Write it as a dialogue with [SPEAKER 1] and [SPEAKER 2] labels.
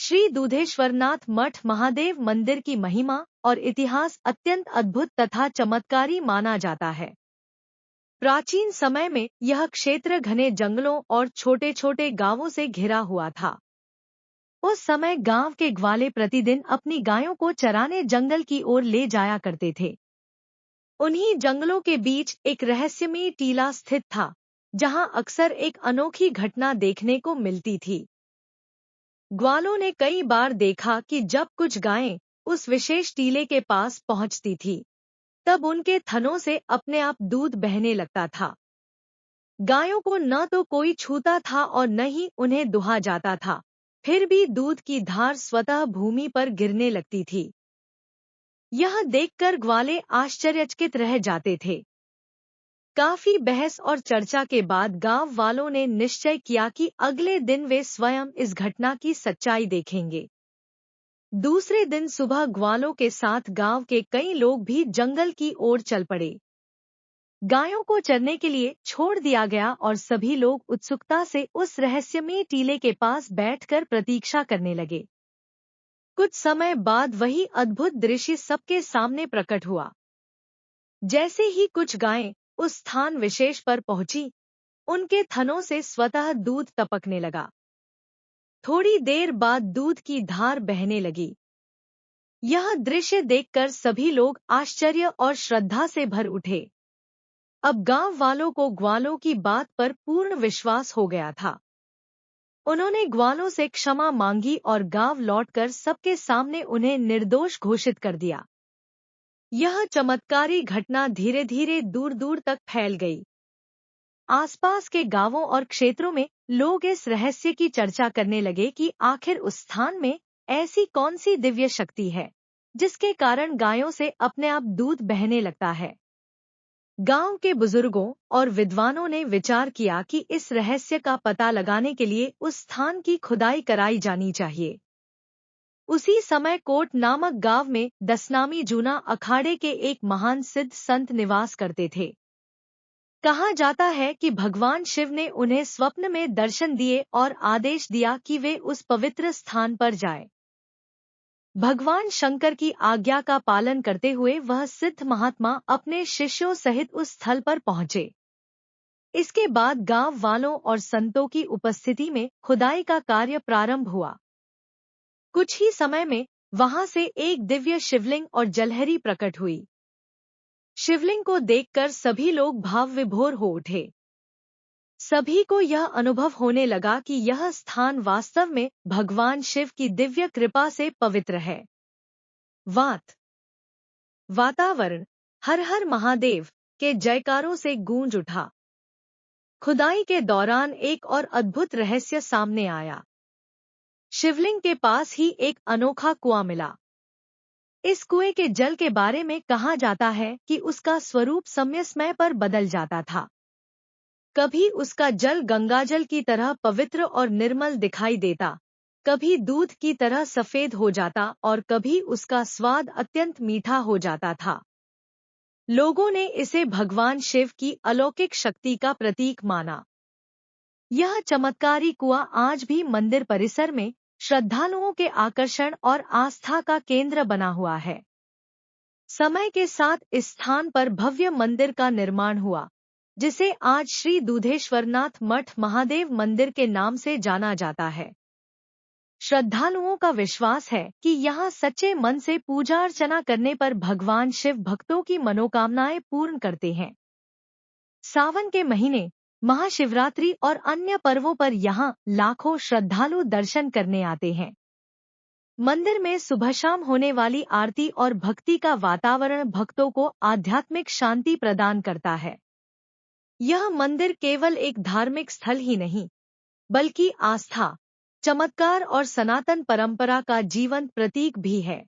[SPEAKER 1] श्री दूधेश्वरनाथ मठ महादेव मंदिर की महिमा और इतिहास अत्यंत अद्भुत तथा चमत्कारी माना जाता है। प्राचीन समय में यह क्षेत्र घने जंगलों और छोटे छोटे गांवों से घिरा हुआ था। उस समय गांव के ग्वाले प्रतिदिन अपनी गायों को चराने जंगल की ओर ले जाया करते थे। उन्हीं जंगलों के बीच एक रहस्यमयी टीला स्थित था, जहां अक्सर एक अनोखी घटना देखने को मिलती थी। ग्वालों ने कई बार देखा कि जब कुछ गायें उस विशेष टीले के पास पहुंचती थी, तब उनके थनों से अपने आप दूध बहने लगता था। गायों को न तो कोई छूता था और न ही उन्हें दुहा जाता था, फिर भी दूध की धार स्वतः भूमि पर गिरने लगती थी। यह देखकर ग्वाले आश्चर्यचकित रह जाते थे। काफी बहस और चर्चा के बाद गांव वालों ने निश्चय किया कि अगले दिन वे स्वयं इस घटना की सच्चाई देखेंगे। दूसरे दिन सुबह ग्वालों के साथ गांव के कई लोग भी जंगल की ओर चल पड़े। गायों को चरने के लिए छोड़ दिया गया और सभी लोग उत्सुकता से उस रहस्यमयी टीले के पास बैठकर प्रतीक्षा करने लगे। कुछ समय बाद वही अद्भुत दृश्य सबके सामने प्रकट हुआ। जैसे ही कुछ गायें उस स्थान विशेष पर पहुंची, उनके थनों से स्वतः दूध टपकने लगा। थोड़ी देर बाद दूध की धार बहने लगी। यह दृश्य देखकर सभी लोग आश्चर्य और श्रद्धा से भर उठे। अब गांव वालों को ग्वालों की बात पर पूर्ण विश्वास हो गया था। उन्होंने ग्वालों से क्षमा मांगी और गांव लौटकर सबके सामने उन्हें निर्दोष घोषित कर दिया। यह चमत्कारी घटना धीरे धीरे दूर दूर तक फैल गई। आसपास के गांवों और क्षेत्रों में लोग इस रहस्य की चर्चा करने लगे कि आखिर उस स्थान में ऐसी कौन सी दिव्य शक्ति है, जिसके कारण गायों से अपने आप दूध बहने लगता है। गांव के बुजुर्गों और विद्वानों ने विचार किया कि इस रहस्य का पता लगाने के लिए उस स्थान की खुदाई कराई जानी चाहिए। उसी समय कोट नामक गांव में दसनामी जूना अखाड़े के एक महान सिद्ध संत निवास करते थे। कहा जाता है कि भगवान शिव ने उन्हें स्वप्न में दर्शन दिए और आदेश दिया कि वे उस पवित्र स्थान पर जाएं। भगवान शंकर की आज्ञा का पालन करते हुए वह सिद्ध महात्मा अपने शिष्यों सहित उस स्थल पर पहुंचे। इसके बाद गांव वालों और संतों की उपस्थिति में खुदाई का कार्य प्रारंभ हुआ। कुछ ही समय में वहां से एक दिव्य शिवलिंग और जलहरी प्रकट हुई। शिवलिंग को देखकर सभी लोग भाव विभोर हो उठे। सभी को यह अनुभव होने लगा कि यह स्थान वास्तव में भगवान शिव की दिव्य कृपा से पवित्र है। वातावरण हर हर महादेव के जयकारों से गूंज उठा। खुदाई के दौरान एक और अद्भुत रहस्य सामने आया। शिवलिंग के पास ही एक अनोखा कुआं मिला। इस कुएं के जल के बारे में कहा जाता है कि उसका स्वरूप समय समय पर बदल जाता था। कभी उसका जल गंगाजल की तरह पवित्र और निर्मल दिखाई देता, कभी दूध की तरह सफेद हो जाता और कभी उसका स्वाद अत्यंत मीठा हो जाता था। लोगों ने इसे भगवान शिव की अलौकिक शक्ति का प्रतीक माना। यह चमत्कारी कुआं आज भी मंदिर परिसर में श्रद्धालुओं के आकर्षण और आस्था का केंद्र बना हुआ है। समय के साथ इस स्थान पर भव्य मंदिर का निर्माण हुआ, जिसे आज श्री दूधेश्वरनाथ मठ महादेव मंदिर के नाम से जाना जाता है। श्रद्धालुओं का विश्वास है कि यहाँ सच्चे मन से पूजा अर्चना करने पर भगवान शिव भक्तों की मनोकामनाएं पूर्ण करते हैं। सावन के महीने, महाशिवरात्रि और अन्य पर्वों पर यहाँ लाखों श्रद्धालु दर्शन करने आते हैं। मंदिर में सुबह शाम होने वाली आरती और भक्ति का वातावरण भक्तों को आध्यात्मिक शांति प्रदान करता है। यह मंदिर केवल एक धार्मिक स्थल ही नहीं, बल्कि आस्था, चमत्कार और सनातन परंपरा का जीवंत प्रतीक भी है।